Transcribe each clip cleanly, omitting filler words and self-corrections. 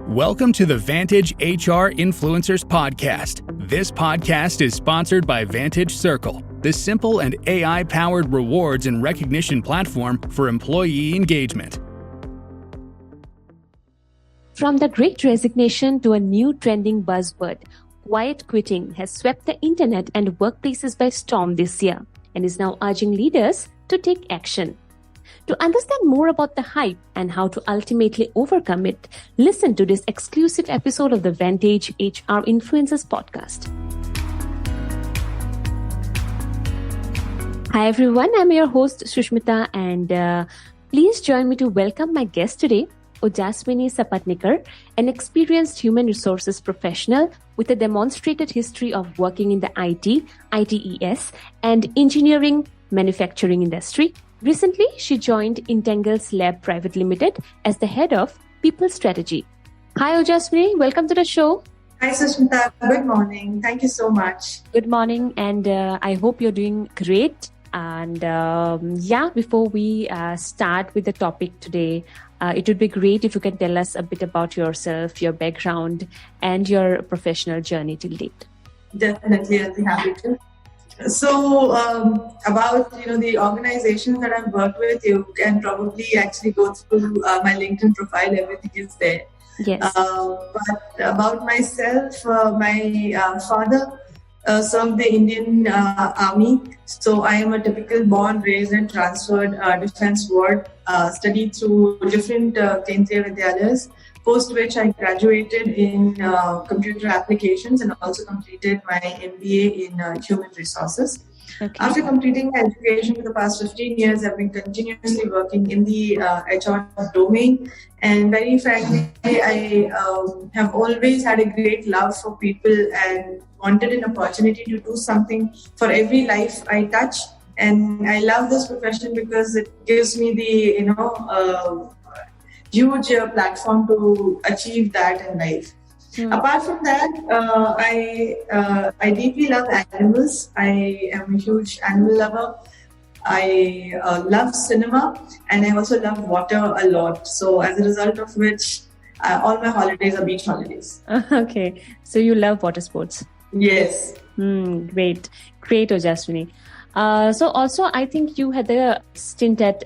Welcome to the Vantage HR Influencers Podcast. This podcast is sponsored by Vantage Circle, the simple and AI-powered rewards and recognition platform for employee engagement. From the Great Resignation to a new trending buzzword, quiet quitting has swept the internet and workplaces by storm this year and is now urging leaders to take action. To understand more about the hype and how to ultimately overcome it, listen to this exclusive episode of the Vantage HR Influencers Podcast. Hi everyone, I'm your host Sushmita, and please join me to welcome my guest today, Ojaswini Sapatnekar, an experienced human resources professional with a demonstrated history of working in the IT, ITES, and engineering manufacturing industry. Recently, she joined Intangles Lab Pvt as the head of people strategy. Hi Ojaswini, welcome to the show. Hi Sushmita, good morning. Thank you so much. Good morning, and I hope you're doing great. And before we start with the topic today, it would be great if you can tell us a bit about yourself, your background, and your professional journey till date. Definitely, I'll be happy to. So, about the organizations that I've worked with, you can probably actually go through my LinkedIn profile. Everything is there. Yes. But about myself, my father served the Indian Army. So I am a typical born, raised and transferred defense ward, studied through different Kendriya Vidyalayas, post which I graduated in computer applications and also completed my MBA in human resources. Okay. After completing my education for the past 15 years, I've been continuously working in the HR domain. And very frankly, I have always had a great love for people and wanted an opportunity to do something for every life I touch. And I love this profession because it gives me the, huge platform to achieve that in life. Apart from that, I deeply love animals. I am a huge animal lover. I love cinema, and I also love water a lot. So as a result of which, all my holidays are beach holidays. Okay, so you love water sports. Yes. Great, Ojaswini. So also, I think you had a stint at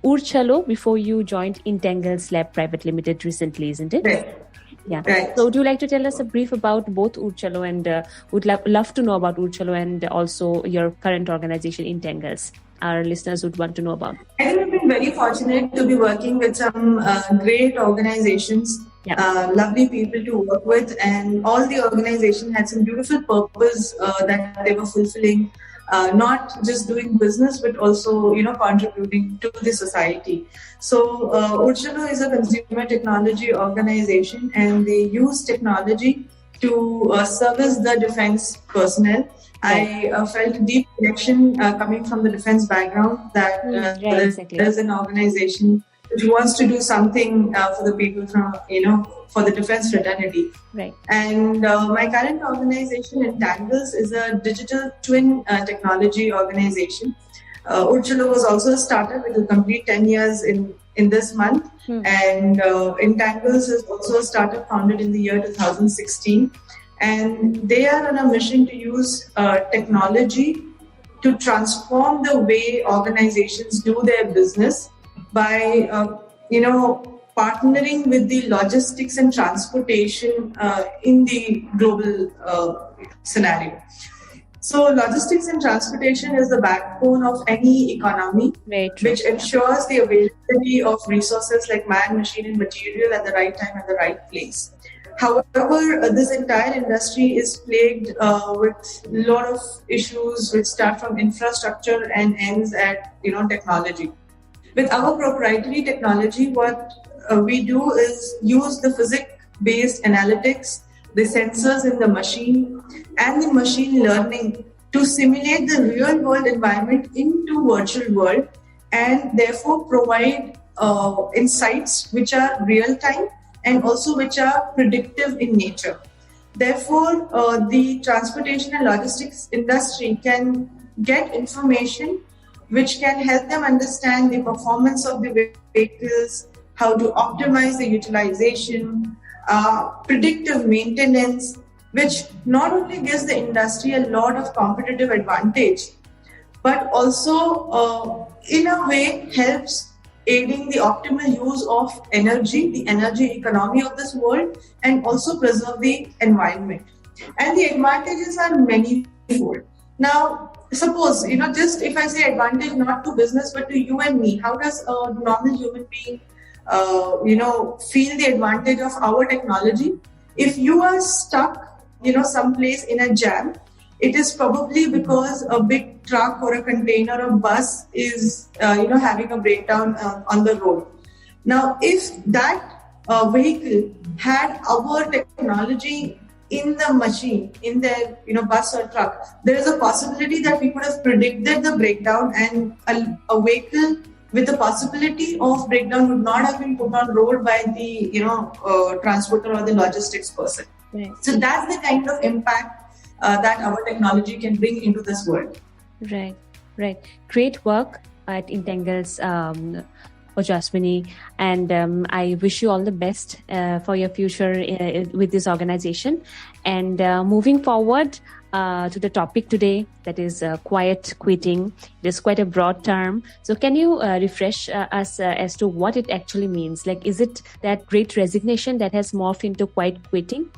Urchalo before you joined Intangles Lab Pvt recently, isn't it? Right. Yeah. Right. So would you like to tell us a brief about both Urchalo and would love to know about Urchalo and also your current organization Intangles? Our listeners would want to know about. I think I've been very fortunate to be working with some great organizations, lovely people to work with, and all the organization had some beautiful purpose that they were fulfilling. Not just doing business, but also, contributing to the society. So, Urchalo is a consumer technology organization, and they use technology to service the defense personnel. I felt a deep connection coming from the defense background that there's an organization which wants to do something for the people from, for the defense fraternity. Right. And my current organization, Intangles, is a digital twin technology organization. Urchalo was also a startup. It will complete 10 years in this month. And Intangles is also a startup founded in the year 2016. And they are on a mission to use technology to transform the way organizations do their business by, partnering with the logistics and transportation in the global scenario. So logistics and transportation is the backbone of any economy, which ensures the availability of resources like man, machine, and material at the right time at the right place. However, this entire industry is plagued with a lot of issues which start from infrastructure and ends at technology. With our proprietary technology, what we do is use the physics-based analytics, the sensors in the machine, and the machine learning to simulate the real-world environment into virtual world, and therefore provide insights which are real-time and also which are predictive in nature. Therefore, the transportation and logistics industry can get information which can help them understand the performance of the vehicles, how to optimize the utilization, predictive maintenance, which not only gives the industry a lot of competitive advantage, but also in a way helps aiding the optimal use of energy, the energy economy of this world, and also preserve the environment. And the advantages are manifold. Now, suppose, just if I say advantage not to business but to you and me, how does a normal human being, feel the advantage of our technology? If you are stuck, someplace in a jam, it is probably because a big truck or a container or bus is, having a breakdown on the road. Now, if that vehicle had our technology in the machine, in their bus or truck, there is a possibility that we could have predicted the breakdown, and a vehicle with the possibility of breakdown would not have been put on road by the transporter or the logistics person. Right. So that's the kind of impact that our technology can bring into this world. Right. Great work at Intangles, Ojaswini, and I wish you all the best for your future with this organization. And moving forward to the topic today, that is quiet quitting. It is quite a broad term. So can you refresh us as to what it actually means? Like, is it that great resignation that has morphed into quiet quitting?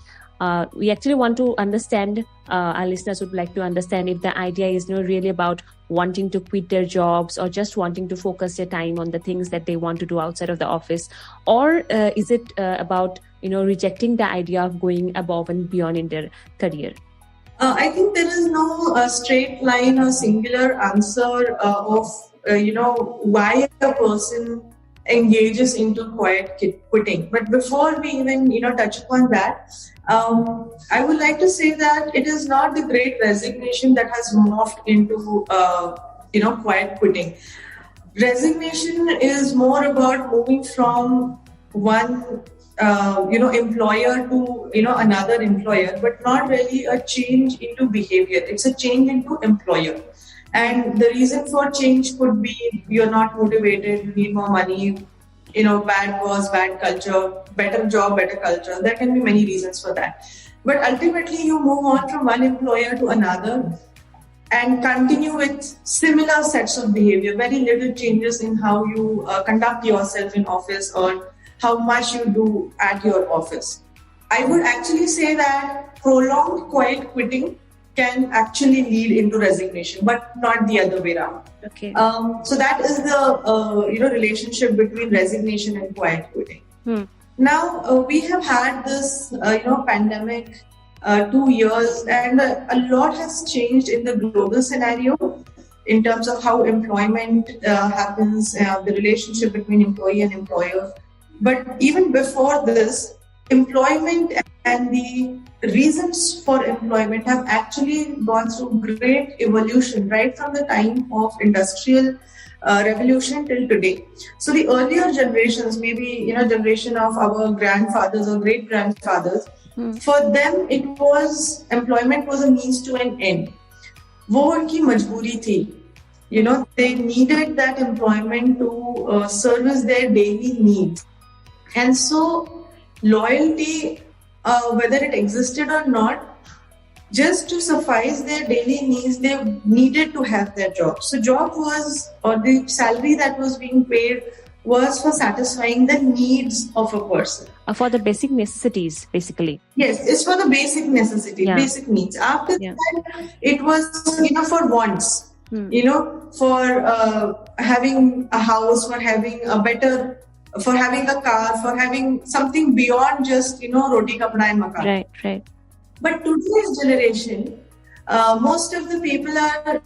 We actually want to understand, our listeners would like to understand if the idea is really about wanting to quit their jobs or just wanting to focus their time on the things that they want to do outside of the office, or is it about rejecting the idea of going above and beyond in their career? I think there is no straight line or singular answer of why a person engages into quiet quitting. But before we even touch upon that, I would like to say that it is not the Great Resignation that has morphed into quiet quitting. Resignation is more about moving from one employer to another employer, but not really a change into behavior. It's a change into employer. And the reason for change could be you're not motivated, you need more money, bad boss, bad culture, better job, better culture. There can be many reasons for that. But ultimately, you move on from one employer to another and continue with similar sets of behavior, very little changes in how you conduct yourself in office or how much you do at your office. I would actually say that prolonged quiet quitting can actually lead into resignation, but not the other way around. Okay. So that is the relationship between resignation and quiet quitting. Now we have had this pandemic 2 years, and a lot has changed in the global scenario in terms of how employment happens, the relationship between employee and employer. But even before this, employment and the reasons for employment have actually gone through great evolution right from the time of industrial revolution till today. So the earlier generations, maybe generation of our grandfathers or great grandfathers, for them employment was a means to an end. वो उनकी मजबूरी थी. They needed that employment to service their daily needs. And so loyalty, whether it existed or not, just to suffice their daily needs, they needed to have their job. So job was, or the salary that was being paid was for satisfying the needs of a person. For the basic necessities, basically. Yes, it's for the basic necessity, basic needs. After that, it was, for wants, for having a house, for having for having a car, for having something beyond just, roti, kapda and makan. Right. But today's generation, most of the people are,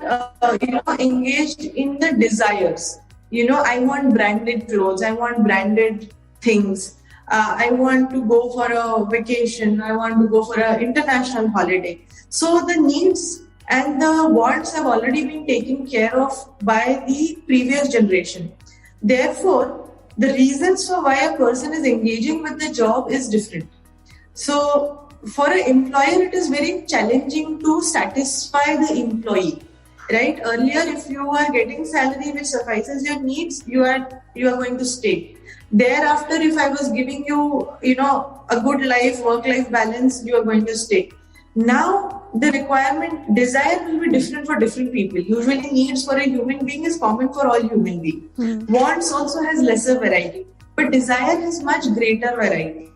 engaged in the desires. I want branded clothes, I want branded things. I want to go for a vacation, I want to go for an international holiday. So the needs and the wants have already been taken care of by the previous generation. Therefore, the reasons for why a person is engaging with the job is different. So for an employer, it is very challenging to satisfy the employee, right? Earlier, if you are getting salary which suffices your needs, you are going to stay. Thereafter, if I was giving you, a good life, work-life balance, you are going to stay. Now, the requirement, desire will be different for different people. Usually, needs for a human being is common for all human beings. Wants also has lesser variety, but desire has much greater variety.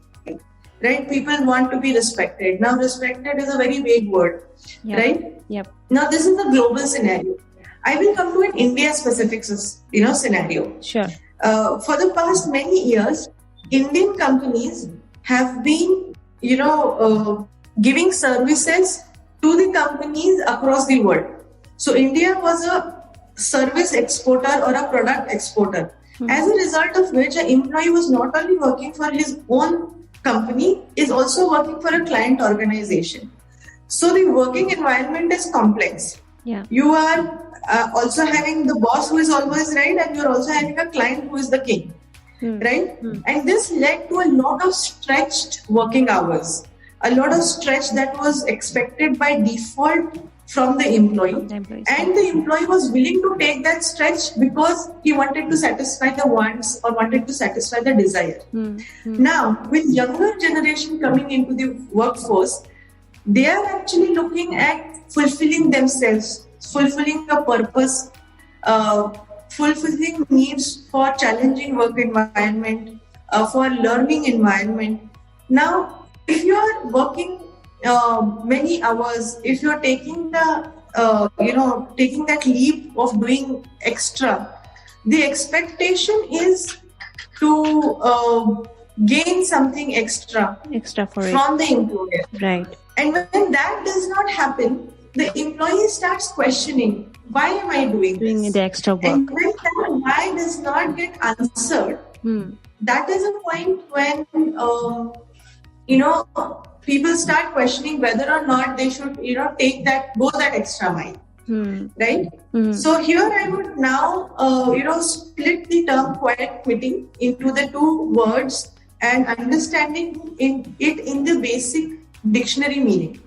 Right? People want to be respected. Now, respected is a very vague word, right? Yep. Now, this is the global scenario. I will come to an India-specific, scenario. Sure. For the past many years, Indian companies have been, giving services to the companies across the world. So India was a service exporter or a product exporter. As a result of which, an employee was not only working for his own company, is also working for a client organization. So the working environment is complex. Yeah. You are also having the boss who is always right, and you're also having a client who is the king, right? And this led to a lot of stretched working hours, a lot of stretch that was expected by default from the employee. And the employee was willing to take that stretch because he wanted to satisfy the wants or wanted to satisfy the desire. Now, with younger generation coming into the workforce, they are actually looking at fulfilling themselves, fulfilling a purpose, fulfilling needs for challenging work environment, for learning environment. Now, if you are working many hours, if you're taking the, taking that leap of doing extra, the expectation is to gain something extra from the employer. Right. And when that does not happen, the employee starts questioning, why am I doing this? The extra work. And when that why does not get answered, that is a point when, people start questioning whether or not they should, go that extra mile. Right? So here I would now, split the term quiet quitting into the two words and understanding it in the basic dictionary meaning.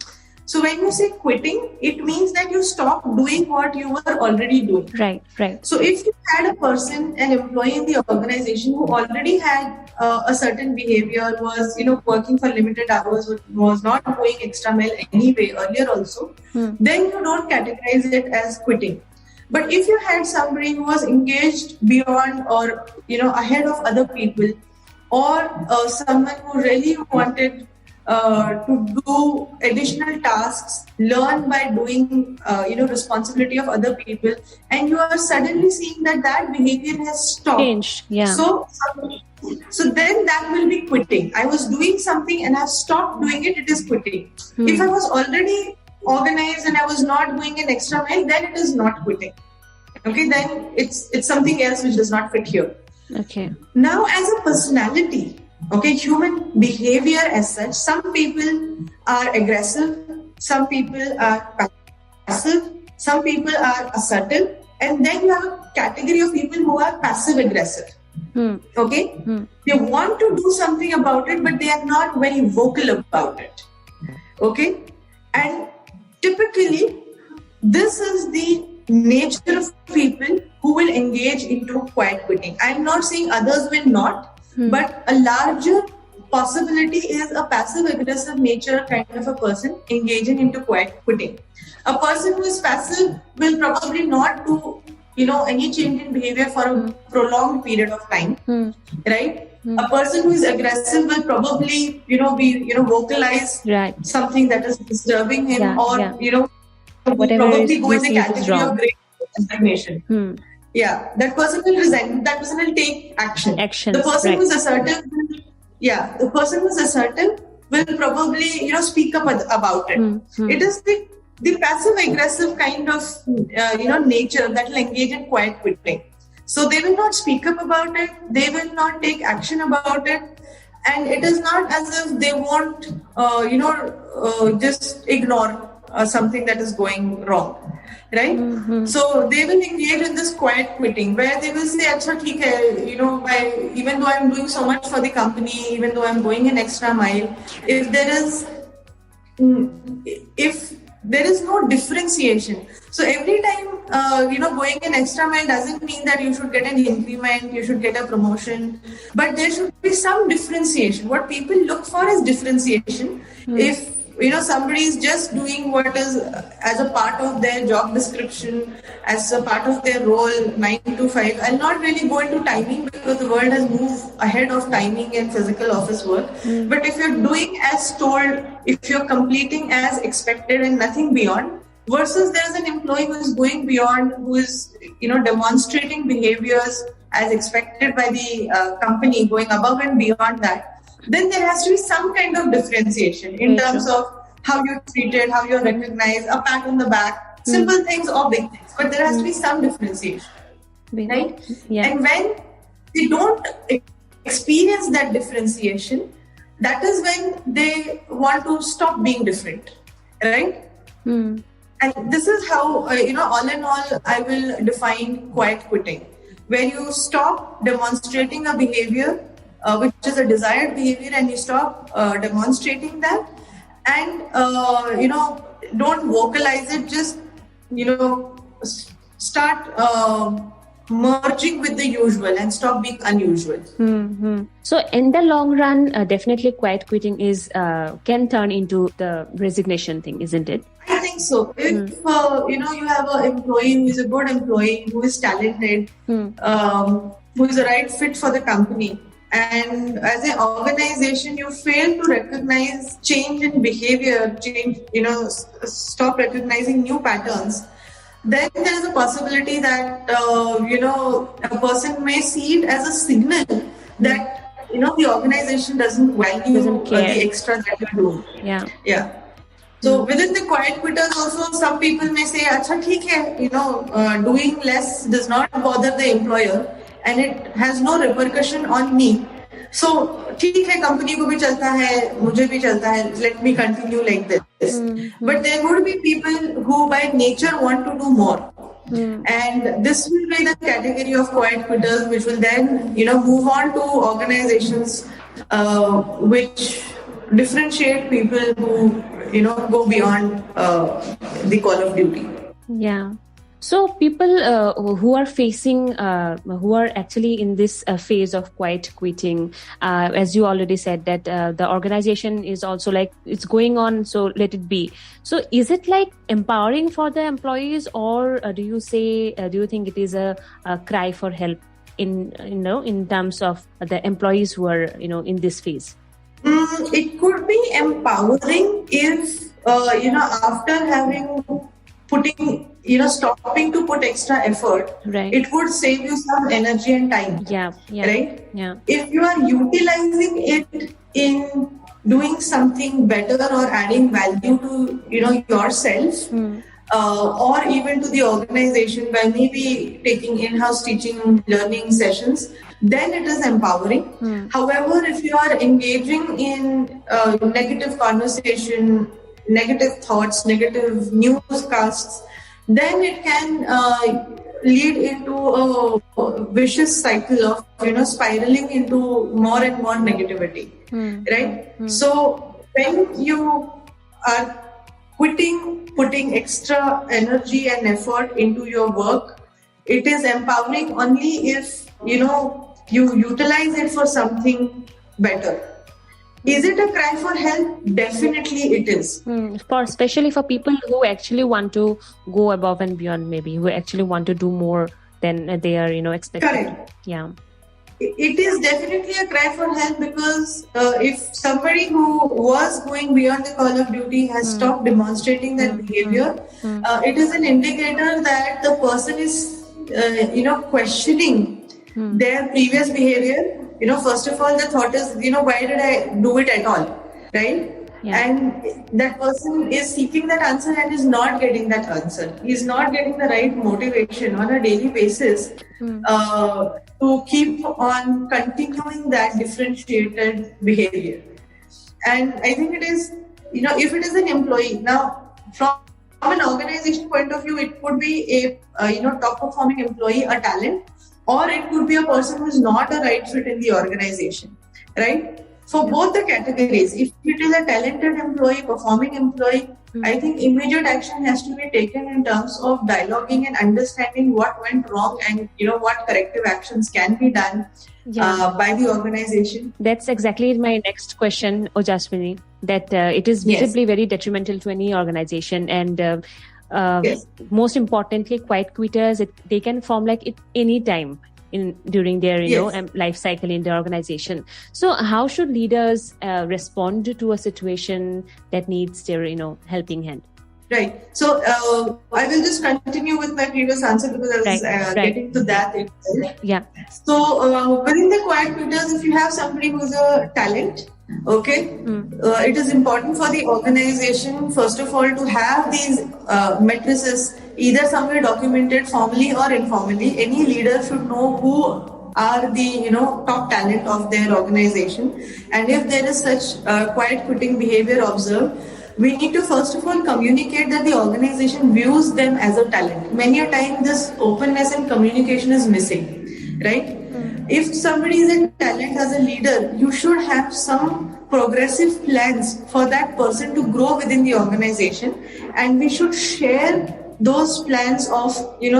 So when you say quitting, it means that you stop doing what you were already doing. Right. So if you had a person, an employee in the organization who already had a certain behavior, was, working for limited hours, was not going extra mile anyway earlier also, then you don't categorize it as quitting. But if you had somebody who was engaged beyond or, ahead of other people, or someone who really wanted to do additional tasks, learn by doing, responsibility of other people, and you are suddenly seeing that behavior has stopped. Changed, yeah. So then that will be quitting. I was doing something and I stopped doing it, it is quitting. If I was already organized and I was not going an extra mile, then it is not quitting. Okay, then it's something else which does not fit here. Okay. Now, as a personality, human behavior as such, some people are aggressive, some people are passive, some people are assertive, and then you have a category of people who are passive aggressive. Okay? They want to do something about it, but they are not very vocal about it. Okay? And typically, this is the nature of people who will engage into quiet quitting. I'm not saying others will not, but a larger possibility is a passive aggressive nature kind of a person engaging into quiet quitting. A person who is passive will probably not do, any change in behavior for a prolonged period of time, right? A person who is aggressive will probably, vocalize something that is disturbing him, whatever probably go in the is category wrong. of great resignation. Yeah, that person will resign. That person will take action. The person who's assertive, the person who's assertive will probably, speak up about it. It is the passive aggressive kind of, nature that will engage in quiet quitting. So they will not speak up about it. They will not take action about it. And it is not as if they won't, just ignore something that is going wrong, right? So they will engage in this quiet quitting where they will say, "Achha, theek hai, even though I'm doing so much for the company, even though I'm going an extra mile, if there is no differentiation. So every time, going an extra mile doesn't mean that you should get an increment, you should get a promotion, but there should be some differentiation. What people look for is differentiation. If somebody is just doing what is as a part of their job description, as a part of their role, 9 to 5. I'll not really go into timing because the world has moved ahead of timing and physical office work. But if you're doing as told, if you're completing as expected and nothing beyond, versus there's an employee who is going beyond, who is, demonstrating behaviors as expected by the company, going above and beyond that, then there has to be some kind of differentiation in terms of how you're treated, how you're recognized, a pat on the back, simple things or big things. But there has to be some differentiation, right? Yeah. And when they don't experience that differentiation, that is when they want to stop being different, right? And this is how, all in all, I will define quiet quitting, where you stop demonstrating a behavior which is a desired behavior, and you stop demonstrating that, and don't vocalize it, just start merging with the usual and stop being unusual. So in the long run, definitely quiet quitting is can turn into the resignation thing, isn't it? I think so. If you have an employee who is a good employee, who is talented, who is the right fit for the company, and as an organization, you fail to recognize change in behavior, stop recognizing new patterns, then there is a possibility that, a person may see it as a signal that, the organization doesn't value the extra that you're doing. Yeah. So within the quiet quitters also, some people may say, "Acha, theek hai, doing less does not bother the employer, and it has no repercussion on me. So, ठीक है, company को भी चलता है, मुझे भी चलता है, let me continue like this." But there would be people who by nature want to do more. And this will be the category of quiet quitters, which will then, move on to organizations which differentiate people who, go beyond the call of duty. Yeah. So people who are facing, who are actually in this phase of quiet quitting, as you already said that the organization is also like, it's going on, so let it be. So is it like empowering for the employees, or do you think it is a cry for help in terms of the employees who are, in this phase? It could be empowering if, after having stopping to put extra effort, right, it would save you some energy and time. Right? Yeah. If you are utilizing it in doing something better or adding value to, yourself, or even to the organization by maybe taking in-house teaching, learning sessions, then it is empowering. However, if you are engaging in negative conversation, negative thoughts, negative newscasts, then it can lead into a vicious cycle of, spiraling into more and more negativity, right? So when you are putting extra energy and effort into your work, it is empowering only if, you utilize it for something better. Is it a cry for help? Definitely it is. Especially for people who actually want to go above and beyond, maybe, who actually want to do more than they are, expected. Correct. Yeah. It is definitely a cry for help, because if somebody who was going beyond the call of duty has stopped demonstrating that behavior, it is an indicator that the person is, questioning their previous behavior. First of all, the thought is, why did I do it at all, right? Yeah. And that person is seeking that answer and is not getting that answer. He's not getting the right motivation on a daily basis to keep on continuing that differentiated behavior. And I think it is, if it is an employee, now from an organization point of view, it could be a top performing employee, a talent, or it could be a person who is not a right fit in the organization, right? for both the categories. If it is a talented employee, performing employee, I think immediate action has to be taken in terms of dialoguing and understanding what went wrong and what corrective actions can be done by the organization. That's exactly my next question, Ojaswini, that it is visibly very detrimental to any organization, and most importantly, quiet quitters, they can form like it any time during their life cycle in the organization. So how should leaders respond to a situation that needs their helping hand? Right. So I will just continue with my previous answer because I was getting to that itself. Yeah. So within the quiet quitters, if you have somebody who's a talent, it is important for the organization, first of all, to have these matrices either somewhere documented formally or informally. Any leader should know who are the top talent of their organization, and if there is such quiet quitting behavior observed, we need to first of all communicate that the organization views them as a talent. Many a time this openness and communication is missing, right? If somebody is a talent as a leader, you should have some progressive plans for that person to grow within the organization, and we should share those plans of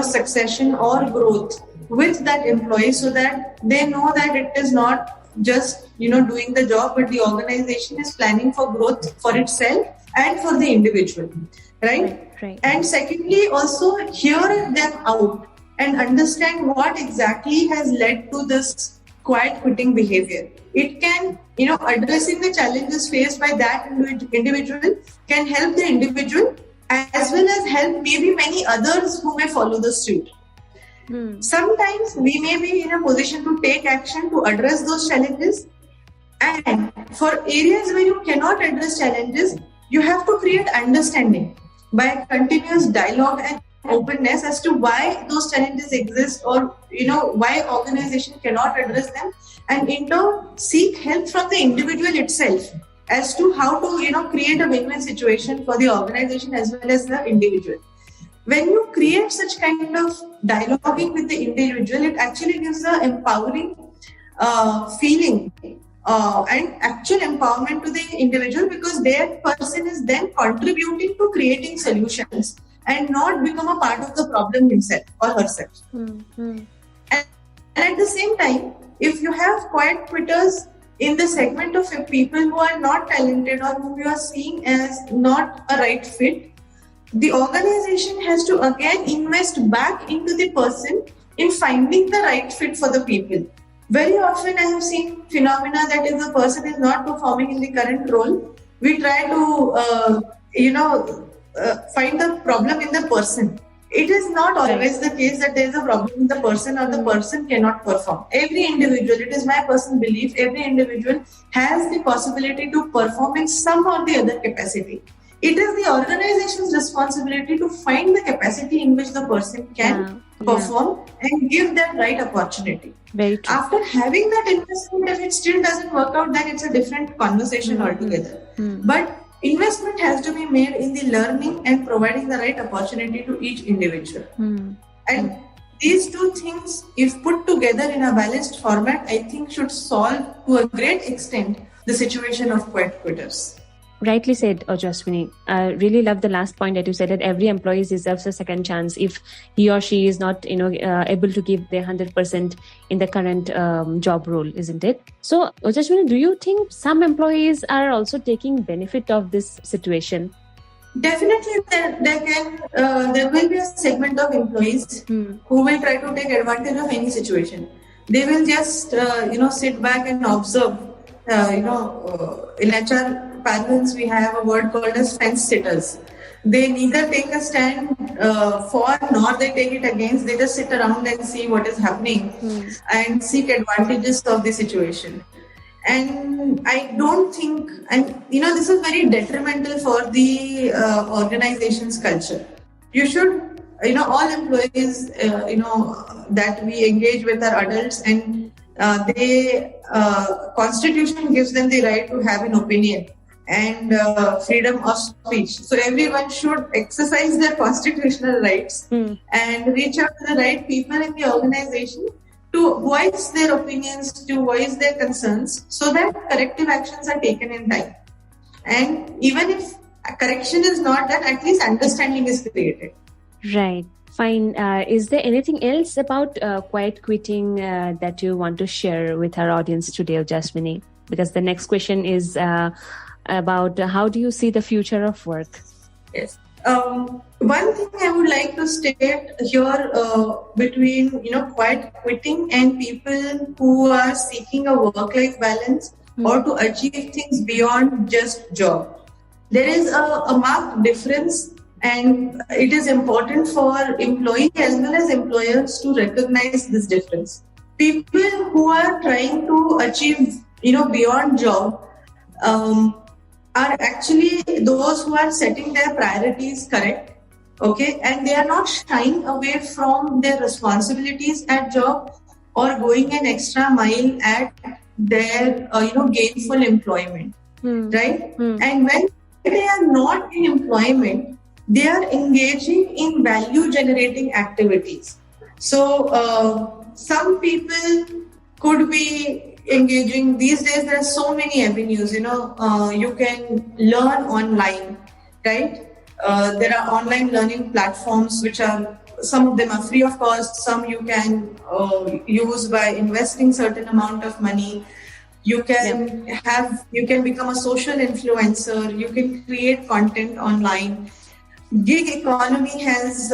succession or growth with that employee so that they know that it is not just doing the job, but the organization is planning for growth for itself and for the individual, right? And secondly, also hear them out and understand what exactly has led to this quiet quitting behavior. It can, addressing the challenges faced by that individual can help the individual as well as help maybe many others who may follow the suit. Sometimes we may be in a position to take action to address those challenges, and for areas where you cannot address challenges, you have to create understanding by continuous dialogue and openness as to why those challenges exist, or why organization cannot address them, and in turn seek help from the individual itself as to how to create a win-win situation for the organization as well as the individual. When you create such kind of dialoguing with the individual, it actually gives an empowering feeling and actual empowerment to the individual, because their person is then contributing to creating solutions and not become a part of the problem himself or herself. And at the same time, if you have quiet quitters in the segment of people who are not talented or who you are seeing as not a right fit, the organization has to again invest back into the person in finding the right fit for the people. Very often I have seen phenomena that if the person is not performing in the current role, we try to find the problem in the person. It is not always the case that there is a problem in the person or the person cannot perform. Every individual, it is my personal belief, every individual has the possibility to perform in some or the other capacity. It is the organization's responsibility to find the capacity in which the person can perform and give that right opportunity. Very true. After having that investment, if it still doesn't work out, then it's a different conversation altogether. But investment has to be made in the learning and providing the right opportunity to each individual. And these two things, if put together in a balanced format, I think should solve to a great extent the situation of quiet quitters. Rightly said, Ojaswini. I really love the last point that you said, that every employee deserves a second chance if he or she is not, able to give their 100% in the current job role, isn't it? So, Ojaswini, do you think some employees are also taking benefit of this situation? Definitely, there will be a segment of employees who will try to take advantage of any situation. They will just, sit back and observe. In HR parlance, we have a word called as fence sitters. They neither take a stand for nor they take it against. They just sit around and see what is happening and seek advantages of the situation. And I don't think, this is very detrimental for the organization's culture. You should, all employees, that we engage with are adults, and Constitution gives them the right to have an opinion and freedom of speech. So everyone should exercise their constitutional rights and reach out to the right people in the organization to voice their opinions, to voice their concerns, so that corrective actions are taken in time. And even if a correction is not done, at least understanding is created. Right. Fine. Is there anything else about quiet quitting that you want to share with our audience today, Ojaswini? Because the next question is about how do you see the future of work? Yes. One thing I would like to state here between quiet quitting and people who are seeking a work-life balance or to achieve things beyond just job. There is a marked difference, and it is important for employees as well as employers to recognize this difference. People who are trying to achieve beyond job are actually those who are setting their priorities correct, okay, and they are not shying away from their responsibilities at job or going an extra mile at their gainful employment, right? And when they are not in employment, they are engaging in value generating activities. So some people could be engaging. These days there are so many avenues, you can learn online, right? There are online learning platforms which are, some of them are free of cost, some you can use by investing certain amount of money. You can you can become a social influencer, you can create content online. Gig economy has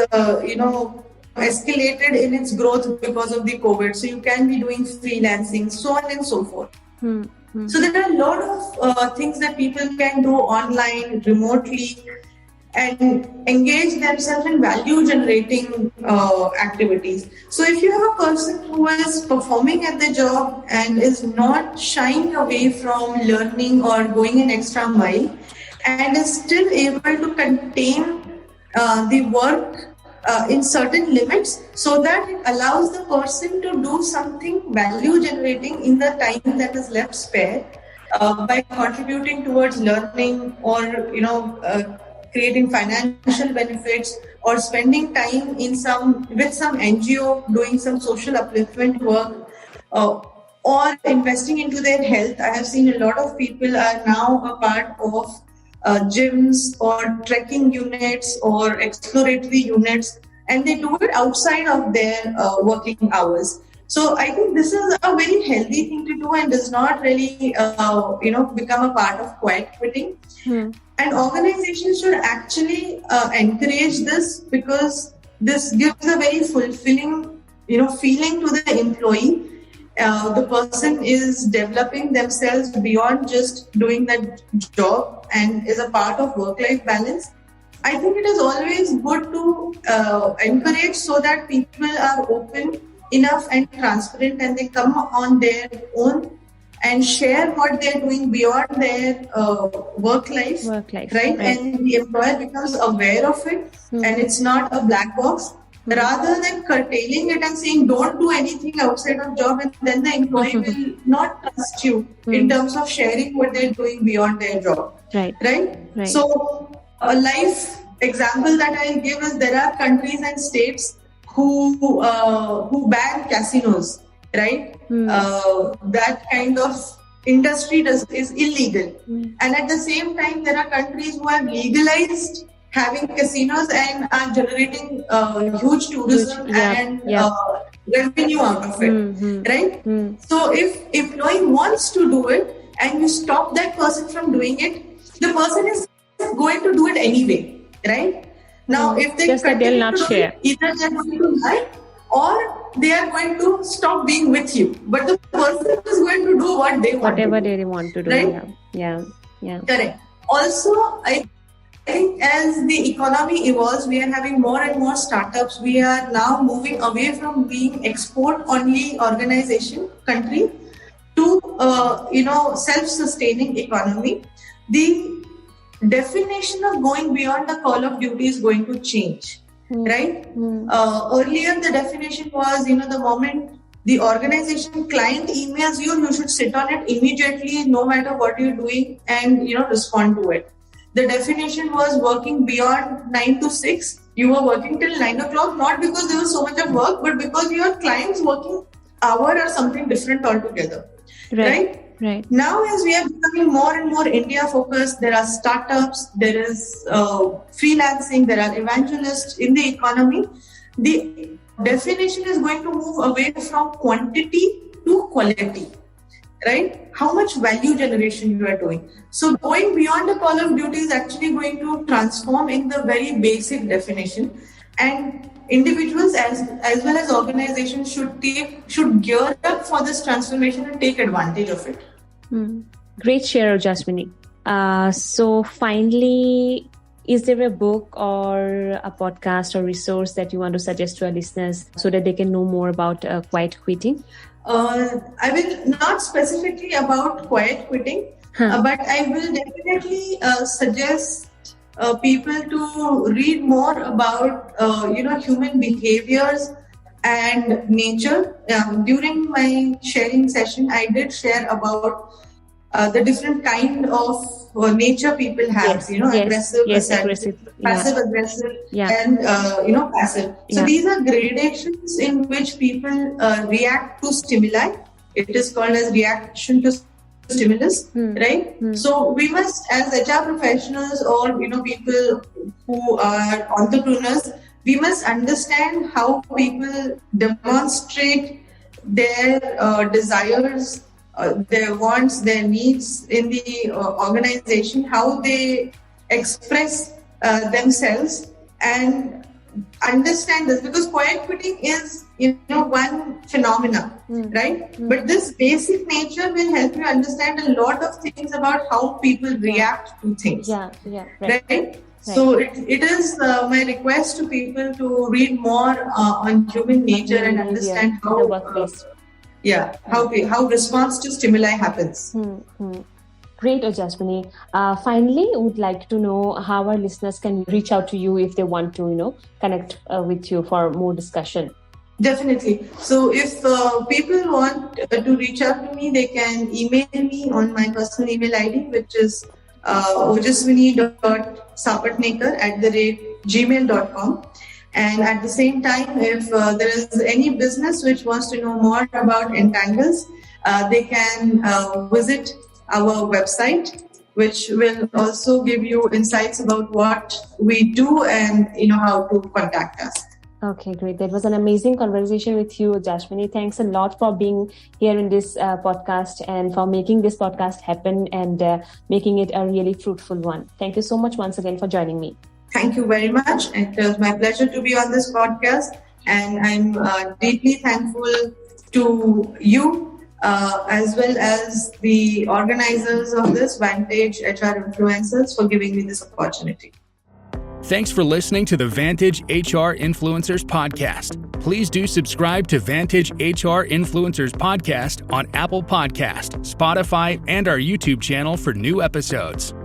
escalated in its growth because of the COVID. So you can be doing freelancing, so on and so forth. So there are a lot of things that people can do online, remotely, and engage themselves in value generating activities. So if you have a person who is performing at the job and is not shying away from learning or going an extra mile and is still able to contain the work in certain limits, so that it allows the person to do something value generating in the time that is left spare, by contributing towards learning or creating financial benefits or spending time in with some NGO doing some social upliftment work, or investing into their health. I have seen a lot of people are now a part of gyms or trekking units or exploratory units, and they do it outside of their working hours. So I think this is a very healthy thing to do and does not really become a part of quiet quitting. And organizations should actually encourage this, because this gives a very fulfilling feeling to the employee. The person is developing themselves beyond just doing that job and is a part of work-life balance. I think it is always good to encourage, so that people are open enough and transparent, and they come on their own and share what they're doing beyond their work life, right? And the employer becomes aware of it, and it's not a black box. Rather than curtailing it and saying don't do anything outside of job, and then the employee will not trust you in terms of sharing what they're doing beyond their job. Right? So a life example that I'll give is, there are countries and states who ban casinos, right? That kind of industry is illegal. And at the same time, there are countries who have legalized having casinos and are generating huge tourism and revenue out of it, right? So if employee wants to do it and you stop that person from doing it, the person is going to do it anyway, right? Now, if they continue to do it, either they're going to lie or they are going to stop being with you. But the person is going to do what they want. Whatever they want to do. Right? Yeah. Correct. Also, I think as the economy evolves, we are having more and more startups. We are now moving away from being export-only country to self-sustaining economy. The definition of going beyond the call of duty is going to change, right? Earlier, the definition was, the moment the organization client emails you, you should sit on it immediately, no matter what you're doing, and respond to it. The definition was working beyond 9 to 6. You were working till 9 o'clock, not because there was so much of work, but because your client's working hour or something different altogether. Right? Now, as we are becoming more and more India focused, there are startups, there is freelancing, there are evangelists in the economy. The definition is going to move away from quantity to quality. Right? How much value generation you are doing. So going beyond the call of duty is actually going to transform in the very basic definition, and individuals as well as organizations should gear up for this transformation and take advantage of it. Great share, Ojaswini. So finally, is there a book or a podcast or resource that you want to suggest to our listeners so that they can know more about quiet quitting? I will not specifically about quiet quitting, but I will definitely suggest people to read more about human behaviors and nature. During my sharing session, I did share about the different kind of nature people have. Aggressive, passive aggressive, and passive. So these are gradations in which people react to stimuli. It is called as reaction to stimulus, right? So we must, as HR professionals or people who are entrepreneurs, we must understand how people demonstrate their desires, their wants, their needs in the organization, how they express themselves, and understand this, because quiet quitting is one phenomena, right? But this basic nature will help you understand a lot of things about how people react to things. Right? So it is my request to people to read more on human nature and understand how how response to stimuli happens. Great, Ojaswini. Finally, would like to know how our listeners can reach out to you if they want to, connect with you for more discussion. Definitely. So if people want to reach out to me, they can email me on my personal email ID, which is ojaswini.sapatnekar@gmail.com. And at the same time, if there is any business which wants to know more about Intangles, they can visit our website, which will also give you insights about what we do and how to contact us. Okay, great. That was an amazing conversation with you, Ojaswini. Thanks a lot for being here in this podcast and for making this podcast happen and making it a really fruitful one. Thank you so much once again for joining me. Thank you very much. It was my pleasure to be on this podcast, and I'm deeply thankful to you as well as the organizers of this, Vantage HR Influencers, for giving me this opportunity. Thanks for listening to the Vantage HR Influencers Podcast. Please do subscribe to Vantage HR Influencers Podcast on Apple Podcast, Spotify, and our YouTube channel for new episodes.